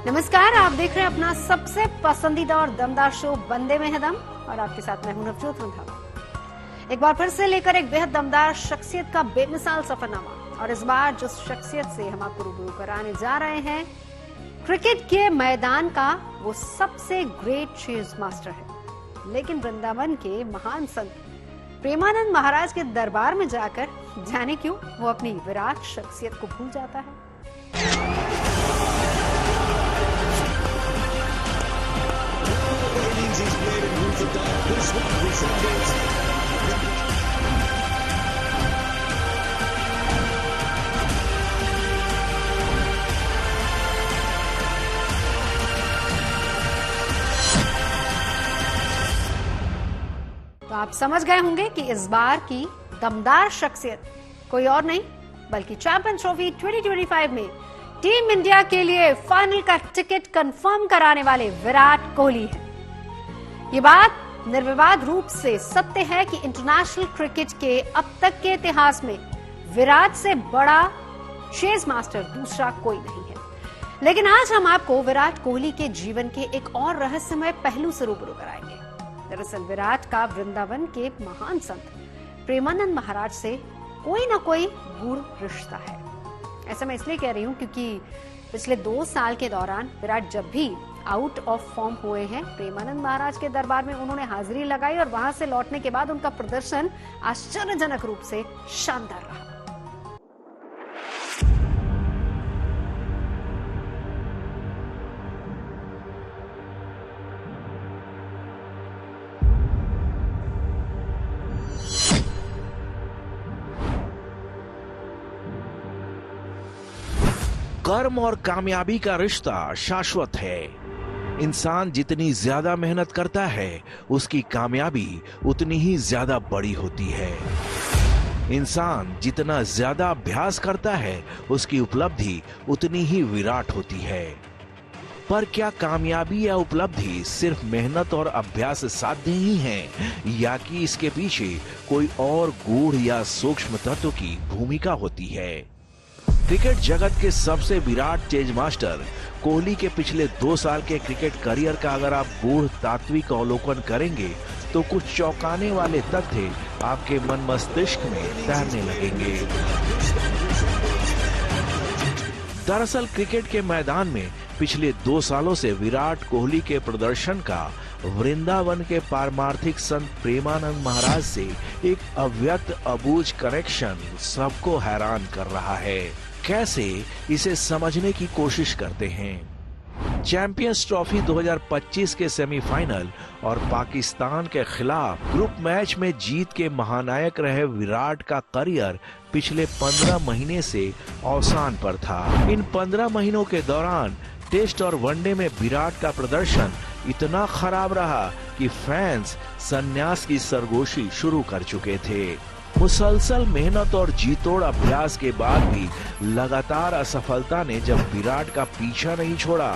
नमस्कार, आप देख रहे हैं अपना सबसे पसंदीदा और दमदार शो वंदे में है दम और आपके साथ मैं हूं नवजोत रंधावा। एक बार फिर से लेकर एक बेहद दमदार शख्सियत का बेमिसाल सफरनामा और इस बार जिस शख्सियत से हम आपको रूबरू कराने जा रहे हैं क्रिकेट के मैदान का वो सबसे ग्रेट चेज मास्टर है, लेकिन वृंदावन के महान संत प्रेमानंद महाराज के दरबार में जाकर जाने क्यों वो अपनी विराट शख्सियत को भूल जाता है। तो आप समझ गए होंगे कि इस बार की दमदार शख्सियत कोई और नहीं बल्कि चैंपियंस ट्रॉफी 2025 में टीम इंडिया के लिए फाइनल का टिकट कंफर्म कराने वाले विराट कोहली हैं। ये बात निर्विवाद रूप से सत्य है कि इंटरनेशनल क्रिकेट के अब तक के इतिहास में विराट से बड़ा चेज मास्टर दूसरा कोई नहीं है। लेकिन आज हम आपको विराट कोहली के जीवन के एक और रहस्यमय पहलू से रूबरू कराएंगे। दरअसल विराट का वृंदावन के महान संत प्रेमानंद महाराज से कोई ना कोई गूढ़ रिश्ता है। ऐसा मैं इसलिए कह रही हूं क्योंकि पिछले 2 साल के दौरान विराट जब भी आउट ऑफ फॉर्म हुए हैं, प्रेमानंद महाराज के दरबार में उन्होंने हाजिरी लगाई और वहां से लौटने के बाद उनका प्रदर्शन आश्चर्यजनक रूप से शानदार रहा। कर्म और कामयाबी का रिश्ता शाश्वत है। इंसान जितनी ज्यादा मेहनत करता है उसकी कामयाबी उतनी ही ज्यादा बड़ी होती है। इंसान जितना ज्यादा अभ्यास करता है उसकी उपलब्धि उतनी ही विराट होती है। पर क्या कामयाबी या उपलब्धि सिर्फ मेहनत और अभ्यास से साध्य ही है या कि इसके पीछे कोई और गूढ़ या सूक्ष्म तत्व की भूमिका होती है? क्रिकेट जगत के सबसे विराट चेज मास्टर कोहली के पिछले 2 साल के क्रिकेट करियर का अगर आप गूढ़ तात्विक अवलोकन करेंगे तो कुछ चौंकाने वाले तथ्य आपके मन मस्तिष्क में तैरने लगेंगे। दरअसल क्रिकेट के मैदान में पिछले 2 सालों से विराट कोहली के प्रदर्शन का वृंदावन के पारमार्थिक संत प्रेमानंद महाराज से एक अव्यक्त अबूझ कनेक्शन सबको हैरान कर रहा है। कैसे, इसे समझने की कोशिश करते हैं। चैंपियंस ट्रॉफी 2025 के सेमीफाइनल और पाकिस्तान के खिलाफ ग्रुप मैच में जीत के महानायक रहे विराट का करियर पिछले 15 महीने से अवसान पर था। इन 15 महीनों के दौरान टेस्ट और वनडे में विराट का प्रदर्शन इतना खराब रहा कि फैंस संन्यास की सरगोशी शुरू कर चुके थे। मुसलसल मेहनत और जीतोड़ अभ्यास के बाद भी लगातार असफलता ने जब विराट का पीछा नहीं छोड़ा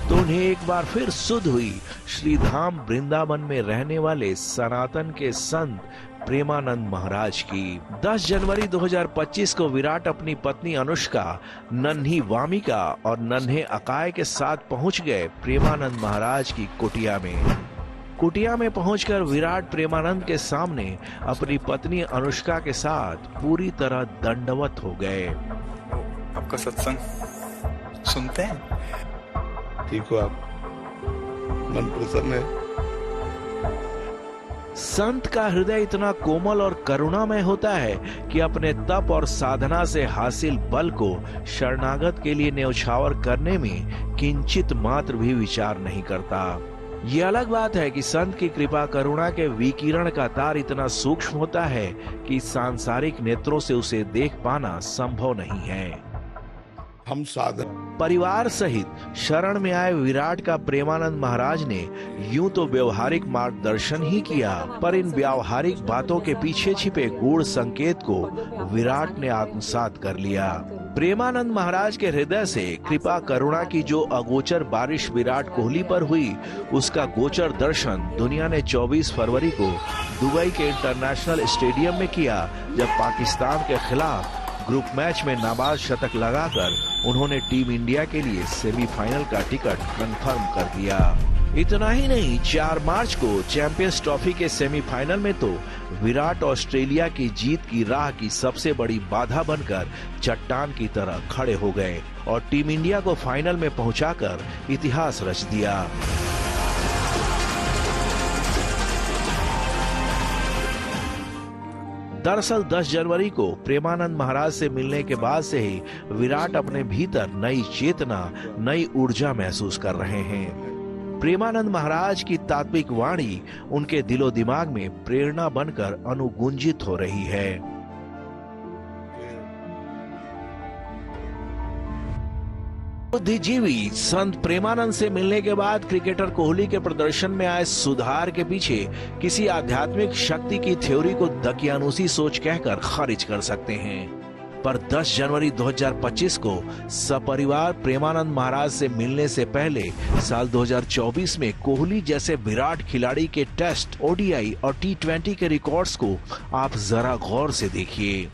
तो उन्हें एक बार फिर सुध हुई श्रीधाम वृंदावन में रहने वाले सनातन के संत प्रेमानंद महाराज की। 10 जनवरी 2025 को विराट अपनी पत्नी अनुष्का, नन्ही वामिका और नन्हे अकाय के साथ पहुंच गए प्रेमानंद महाराज की कुटिया में। कुटिया में पहुंचकर विराट प्रेमानंद के सामने अपनी पत्नी अनुष्का के साथ पूरी तरह दंडवत हो गए। आपका सत्संग सुनते हैं? ठीक हो आप? मन प्रसन्न है? संत का हृदय इतना कोमल और करुणामय होता है कि अपने तप और साधना से हासिल बल को शरणागत के लिए न्यौछावर करने में किंचित मात्र भी विचार नहीं करता। ये अलग बात है कि संत की कृपा करुणा के विकिरण का तार इतना सूक्ष्म होता है कि सांसारिक नेत्रों से उसे देख पाना संभव नहीं है। हम साधन परिवार सहित शरण में आए विराट का प्रेमानंद महाराज ने यूं तो व्यवहारिक मार्गदर्शन ही किया, पर इन व्यावहारिक बातों के पीछे छिपे गूढ़ संकेत को विराट ने आत्मसात कर लिया। प्रेमानंद महाराज के हृदय से कृपा करुणा की जो अगोचर बारिश विराट कोहली पर हुई, उसका गोचर दर्शन दुनिया ने 24 फरवरी को दुबई के इंटरनेशनल स्टेडियम में किया, जब पाकिस्तान के खिलाफ ग्रुप मैच में नाबाद शतक लगाकर उन्होंने टीम इंडिया के लिए सेमीफाइनल का टिकट कंफर्म कर दिया। इतना ही नहीं, 4 मार्च को चैंपियंस ट्रॉफी के सेमीफाइनल में तो विराट ऑस्ट्रेलिया की जीत की राह की सबसे बड़ी बाधा बनकर चट्टान की तरह खड़े हो गए और टीम इंडिया को फाइनल में पहुंचाकर इतिहास रच दिया। दरअसल 10 जनवरी को प्रेमानंद महाराज से मिलने के बाद से ही विराट अपने भीतर नई चेतना, नई ऊर्जा महसूस कर रहे हैं। प्रेमानंद महाराज की तात्विक वाणी उनके दिलो दिमाग में प्रेरणा बनकर अनुगुंजित हो रही है। बुद्धिजीवी संत प्रेमानंद से मिलने के बाद क्रिकेटर कोहली के प्रदर्शन में आए सुधार के पीछे किसी आध्यात्मिक शक्ति की थ्योरी को दकियानुसी सोच कहकर खारिज कर सकते हैं। पर 10 जनवरी 2025 को सपरिवार प्रेमानंद महाराज से मिलने से पहले साल 2024 में कोहली जैसे विराट खिलाड़ी के टेस्ट, ओडीआई और T20 के रिकॉर्ड्स को आप जरा गौर से देखिए।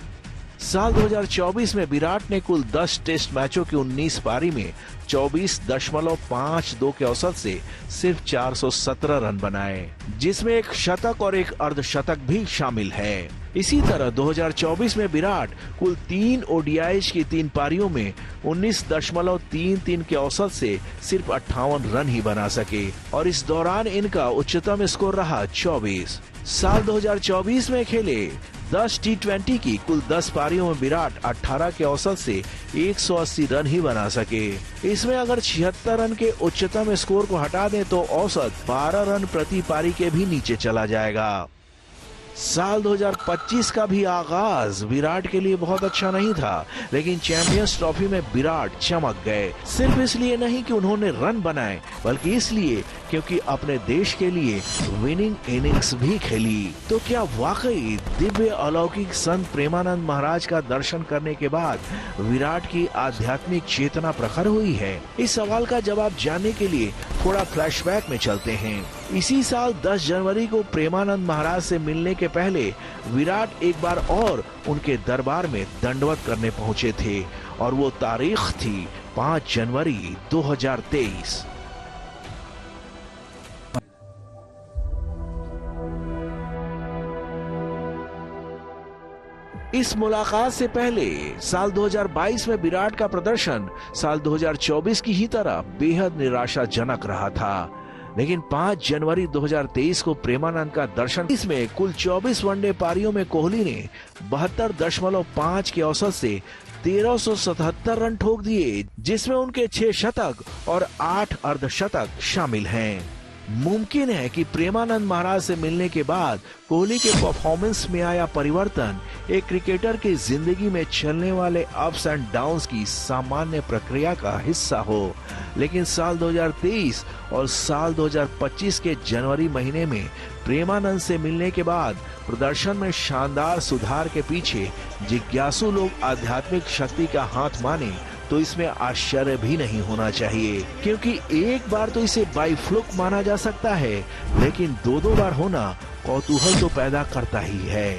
साल 2024 में विराट ने कुल 10 टेस्ट मैचों की 19 पारी में 24.52 के औसत से सिर्फ 417 रन बनाए, जिसमें एक शतक और एक अर्धशतक भी शामिल है। इसी तरह 2024 में विराट कुल 3 ओडीआईज की 3 पारियों में 19.33 के औसत से सिर्फ 58 रन ही बना सके और इस दौरान इनका उच्चतम स्कोर रहा 24। साल 2024 में खेले 10 T20 की कुल 10 पारियों में विराट 18 के औसत से 180 रन ही बना सके। इसमें अगर 76 रन के उच्चतम स्कोर को हटा दें तो औसत 12 रन प्रति पारी के भी नीचे चला जाएगा। साल 2025 का भी आगाज विराट के लिए बहुत अच्छा नहीं था, लेकिन चैंपियंस ट्रॉफी में विराट चमक गए। सिर्फ इसलिए नहीं कि उन्होंने रन बनाए, बल्कि इसलिए क्योंकि अपने देश के लिए विनिंग इनिंग्स भी खेली। तो क्या वाकई दिव्य अलौकिक संत प्रेमानंद महाराज का दर्शन करने के बाद विराट की आध्यात्मिक चेतना प्रखर हुई है? इस सवाल का जवाब जानने के लिए थोड़ा फ्लैशबैक में चलते हैं। इसी साल 10 जनवरी को प्रेमानंद महाराज से मिलने के पहले विराट एक बार और उनके दरबार में दंडवत करने पहुंचे थे और वो तारीख थी 5 जनवरी 2023। इस मुलाकात से पहले साल 2022 में विराट का प्रदर्शन साल 2024 की ही तरह बेहद निराशाजनक रहा था, लेकिन 5 जनवरी 2023 को प्रेमानंद का दर्शन, इसमें कुल 24 वनडे पारियों में कोहली ने 72.5 के औसत से 1377 रन ठोक दिए, जिसमें उनके 6 शतक और 8 अर्धशतक शामिल हैं। मुमकिन है कि प्रेमानंद महाराज से मिलने के बाद कोहली के परफॉर्मेंस में आया परिवर्तन एक क्रिकेटर की जिंदगी में चलने वाले अप्स एंड डाउन्स की सामान्य प्रक्रिया का हिस्सा हो, लेकिन साल 2023 और साल 2025 के जनवरी महीने में प्रेमानंद से मिलने के बाद प्रदर्शन में शानदार सुधार के पीछे जिज्ञासु लोग आध्यात्मिक शक्ति का हाथ माने तो इसमें आश्चर्य भी नहीं होना चाहिए, क्योंकि एक बार तो इसे बाई फ्लुक माना जा सकता है, लेकिन 2 बार होना कौतूहल तो पैदा करता ही है।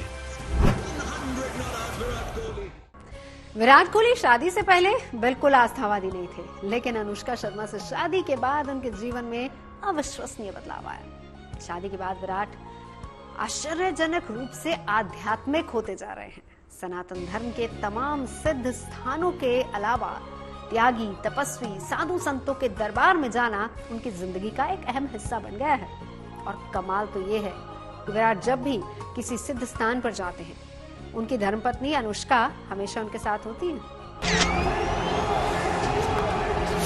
विराट कोहली शादी से पहले बिल्कुल आस्थावादी नहीं थे, लेकिन अनुष्का शर्मा से शादी के बाद उनके जीवन में अविश्वसनीय बदलाव आया। शादी के बाद विराट आश्चर्यजनक रूप से आध्यात्मिक होते जा रहे हैं। सनातन धर्म के तमाम सिद्ध स्थानों के अलावा त्यागी, तपस्वी, साधु संतों के दरबार में जाना उनकी जिंदगी का एक अहम हिस्सा बन गया है। और कमाल तो ये है कि विराट जब भी किसी सिद्ध स्थान पर जाते हैं, उनकी धर्मपत्नी अनुष्का हमेशा उनके साथ होती है।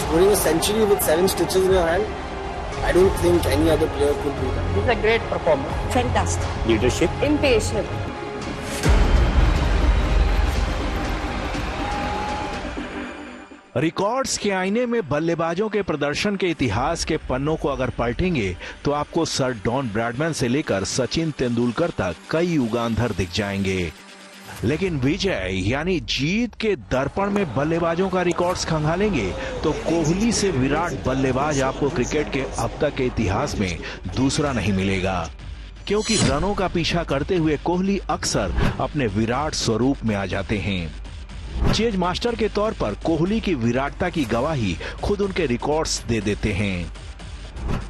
Scoring a century with 7 stitches in your hand, I don't think any other player could do that. He's a great performer. Fantastic. Leadership. Impatient. Records के आईने में बल्लेबाजों के प्रदर्शन के इतिहास के पन्नों को अगर पलटेंगे तो आपको सर डॉन ब्रैडमैन से लेकर सचिन तेंदुलकर तक कई युगांधर दिख जाएंगे, लेकिन विजय यानी जीत के दर्पण में बल्लेबाजों का रिकॉर्ड्स खंगालेंगे तो कोहली से विराट बल्लेबाज आपको क्रिकेट के अब तक के इतिहास में दूसरा नहीं मिलेगा, क्योंकि रनों का पीछा करते हुए कोहली अक्सर अपने विराट स्वरूप में आ जाते हैं। चेज मास्टर के तौर पर कोहली की विराटता की गवाही खुद उनके रिकॉर्ड्स दे देते हैं।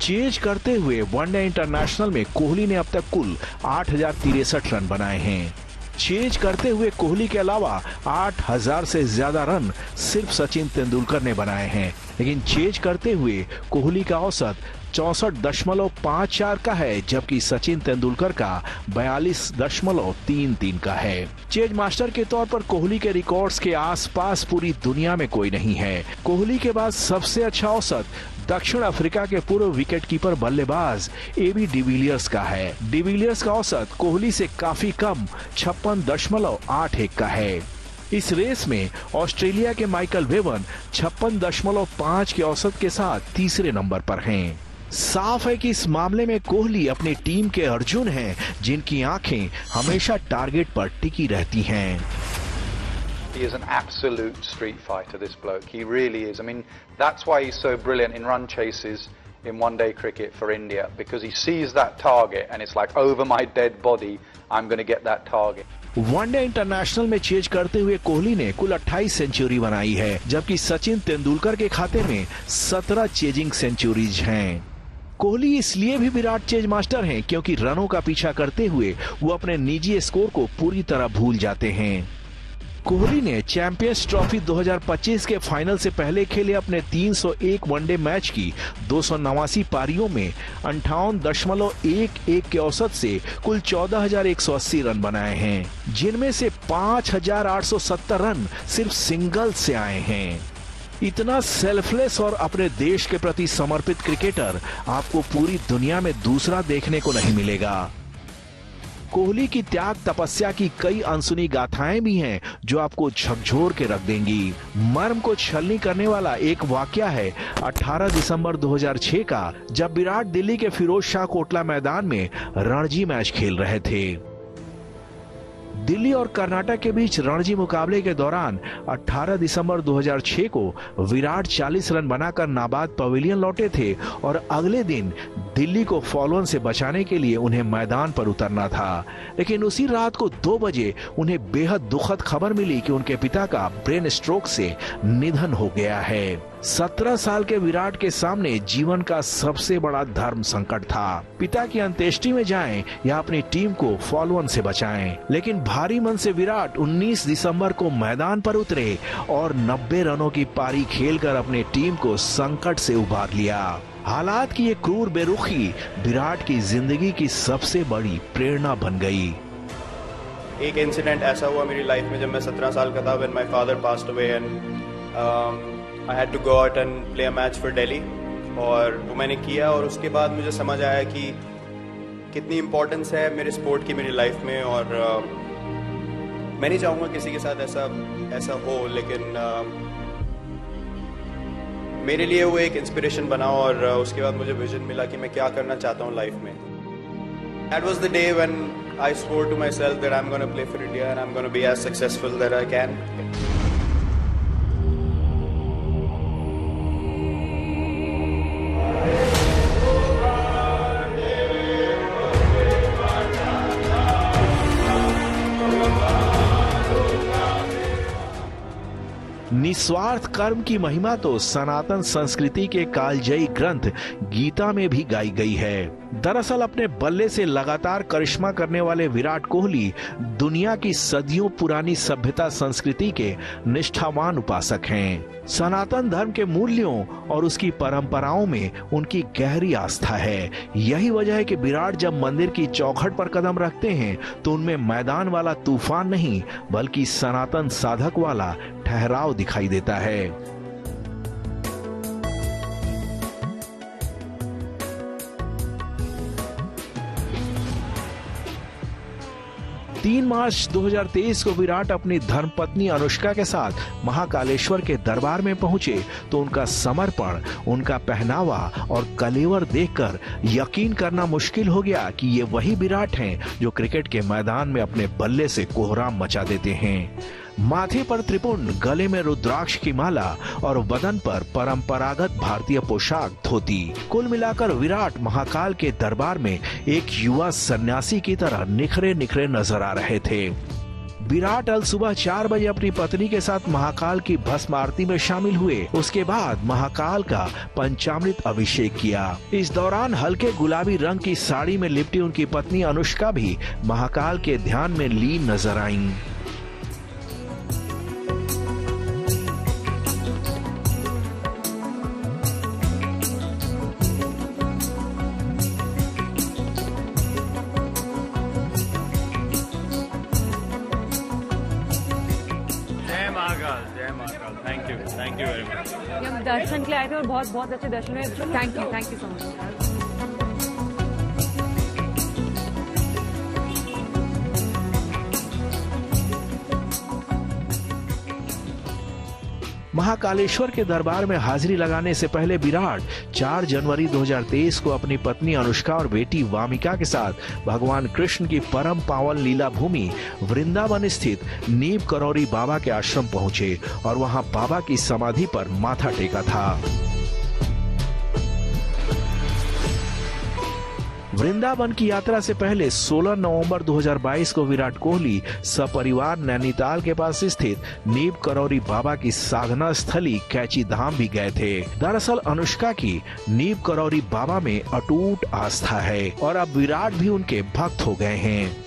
चेज करते हुए वनडे इंटरनेशनल में कोहली ने अब तक कुल 8,063 रन बनाए हैं। चेज करते हुए कोहली के अलावा 8,000 से ज्यादा रन सिर्फ सचिन तेंदुलकर ने बनाए हैं, लेकिन चेज करते हुए कोहली का औसत 64.54 का है, जबकि सचिन तेंदुलकर का 42.33 का है। चेज मास्टर के तौर पर कोहली के रिकॉर्ड्स के आसपास पूरी दुनिया में कोई नहीं है। कोहली के बाद सबसे अच्छा औसत दक्षिण अफ्रीका के पूर्व विकेटकीपर बल्लेबाज एबी डिविलियर्स का है। डिविलियर्स का औसत कोहली से काफी कम 56.81 का है। इस रेस में ऑस्ट्रेलिया के माइकल वेवन 56.5 के औसत के साथ तीसरे नंबर पर हैं। साफ है कि इस मामले में कोहली अपनी टीम के अर्जुन हैं, जिनकी आंखें हमेशा टारगेट पर टिकी रहती हैं। He is an absolute street fighter, this bloke. He really is. I mean, that's why he's so brilliant in run chases in one-day cricket for India, because he sees that target and it's like, over my dead body, I'm going to get that target. One day international में chase करते हुए कोहली ने कुल 28 century बनाई है, जबकि सचिन तेंदुलकर के खाते में 17 चेजिंग सेंचुरीज हैं। कोहली इसलिए भी विराट चेज मास्टर हैं क्योंकि रनों का पीछा करते हुए वो अपने निजी स्कोर को पूरी तरह भूल जाते हैं। कोहली ने चैंपियंस ट्रॉफी 2025 के फाइनल से पहले खेले अपने 301 वनडे मैच की 289 पारियों में 58.11 के औसत से कुल 14,180 रन बनाए हैं, जिनमें से 5,870 रन सिर्फ सिंगल से आए हैं। इतना सेल्फलेस और अपने देश के प्रति समर्पित क्रिकेटर आपको पूरी दुनिया में दूसरा देखने को नहीं मिलेगा। कोहली की त्याग तपस्या की कई अनसुनी गाथाएं भी हैं जो आपको झकझोर के रख देंगी। मर्म को छलनी करने वाला एक वाकया है 18 दिसंबर 2006 का, जब विराट दिल्ली के फिरोज शाह कोटला मैदान में रणजी मैच खेल रहे थे। दिल्ली और कर्नाटक के बीच रणजी मुकाबले के दौरान 18 दिसंबर 2006 को विराट 40 रन बनाकर नाबाद पवेलियन लौटे थे और अगले दिन दिल्ली को फॉलोअन से बचाने के लिए उन्हें मैदान पर उतरना था। लेकिन उसी रात को 2 बजे उन्हें बेहद दुखद खबर मिली कि उनके पिता का ब्रेन स्ट्रोक से निधन हो गया है। 17 साल के विराट के सामने जीवन का सबसे बड़ा धर्म संकट था। पिता की अंत्येष्टि में जाएं या अपनी टीम को फॉलोअन से बचाएं। लेकिन भारी मन से विराट 19 दिसंबर को मैदान पर उतरे और 90 रनों की पारी खेलकर अपनी टीम को संकट से उबार लिया। हालात की ये क्रूर बेरुखी विराट की जिंदगी की सबसे बड़ी प्रेरणा बन गई। एक इंसिडेंट ऐसा हुआ मेरी लाइफ में जब मैं 17 साल का था, when my father passed away and I had to go out and play a match for Delhi, और वो मैंने किया और उसके बाद मुझे समझ आया कि कितनी इम्पोर्टेंस है मेरे स्पोर्ट की मेरी लाइफ में। और मैं नहीं चाहूँगा किसी के साथ ऐसा हो, लेकिन मेरे लिए वो एक इंस्पिरेशन बना और उसके बाद मुझे विजन मिला कि मैं क्या करना चाहता हूँ लाइफ में। That was the day when I swore to myself that I'm going to play for India and I'm going to be as successful that I can. निस्वार्थ कर्म की महिमा तो सनातन संस्कृति के कालजयी ग्रंथ गीता में भी गाई गई है। दरअसल अपने बल्ले से लगातार करिश्मा करने वाले विराट कोहली दुनिया की सदियों पुरानी सभ्यता संस्कृति के निष्ठावान उपासक हैं। सनातन धर्म के मूल्यों और उसकी परंपराओं में उनकी गहरी आस्था है। यही वजह है कि विराट जब मंदिर की चौखट पर कदम रखते हैं तो उनमें मैदान वाला तूफान नहीं, बल्कि सनातन साधक वाला ठहराव दिखाई देता है। 3 मार्च 2023 को विराट अपनी धर्मपत्नी अनुष्का के साथ महाकालेश्वर के दरबार में पहुंचे तो उनका समर्पण, उनका पहनावा और कलेवर देखकर यकीन करना मुश्किल हो गया कि ये वही विराट हैं जो क्रिकेट के मैदान में अपने बल्ले से कोहराम मचा देते हैं। माथे पर त्रिपुंड, गले में रुद्राक्ष की माला और बदन पर परंपरागत भारतीय पोशाक धोती। कुल मिलाकर विराट महाकाल के दरबार में एक युवा सन्यासी की तरह निखरे निखरे नजर आ रहे थे। विराट कल सुबह 4 बजे अपनी पत्नी के साथ महाकाल की भस्म आरती में शामिल हुए। उसके बाद महाकाल का पंचामृत अभिषेक किया। इस दौरान हल्के गुलाबी रंग की साड़ी में लिपटी उनकी पत्नी अनुष्का भी महाकाल के ध्यान में लीन नजर आईं। जय Mahakal, thank you very much. हम दर्शन के लिए आए थे और बहुत बहुत अच्छे दर्शन हुए। Thank you so much. Mahakaleshwar के दरबार में हाजिरी लगाने से पहले विराट 4 जनवरी 2023 को अपनी पत्नी अनुष्का और बेटी वामिका के साथ भगवान कृष्ण की परम पावन लीला भूमि वृंदावन स्थित नीम करौरी बाबा के आश्रम पहुंचे और वहां बाबा की समाधि पर माथा टेका था। वृंदावन की यात्रा से पहले 16 नवंबर 2022 को विराट कोहली सपरिवार नैनीताल के पास स्थित नीम करौरी बाबा की साधना स्थली कैची धाम भी गए थे। दरअसल अनुष्का की नीम करौरी बाबा में अटूट आस्था है और अब विराट भी उनके भक्त हो गए हैं।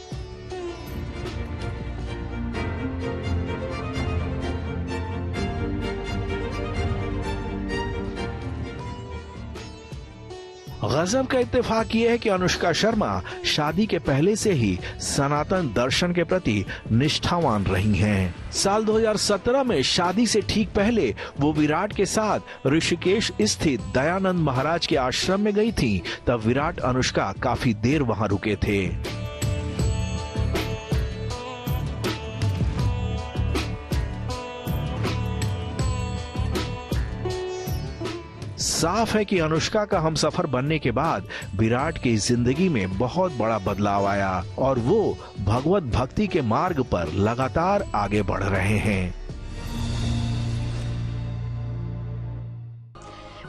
गजब का इत्तेफाक ये है कि अनुष्का शर्मा शादी के पहले से ही सनातन दर्शन के प्रति निष्ठावान रही हैं। साल 2017 में शादी से ठीक पहले वो विराट के साथ ऋषिकेश स्थित दयानंद महाराज के आश्रम में गई थी। तब विराट अनुष्का काफी देर वहां रुके थे। साफ है कि अनुष्का का हमसफर बनने के बाद विराट की जिंदगी में बहुत बड़ा बदलाव आया और वो भगवत भक्ति के मार्ग पर लगातार आगे बढ़ रहे हैं।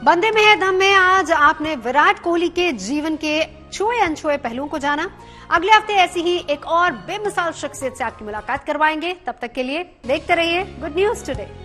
बंदे में है दम में आज आपने विराट कोहली के जीवन के छुए अनछुए पहलुओं को जाना। अगले हफ्ते ऐसी ही एक और बेमिसाल शख्सियत से आपकी मुलाकात करवाएंगे। तब तक के लिए देखते रहिए गुड न्यूज टुडे।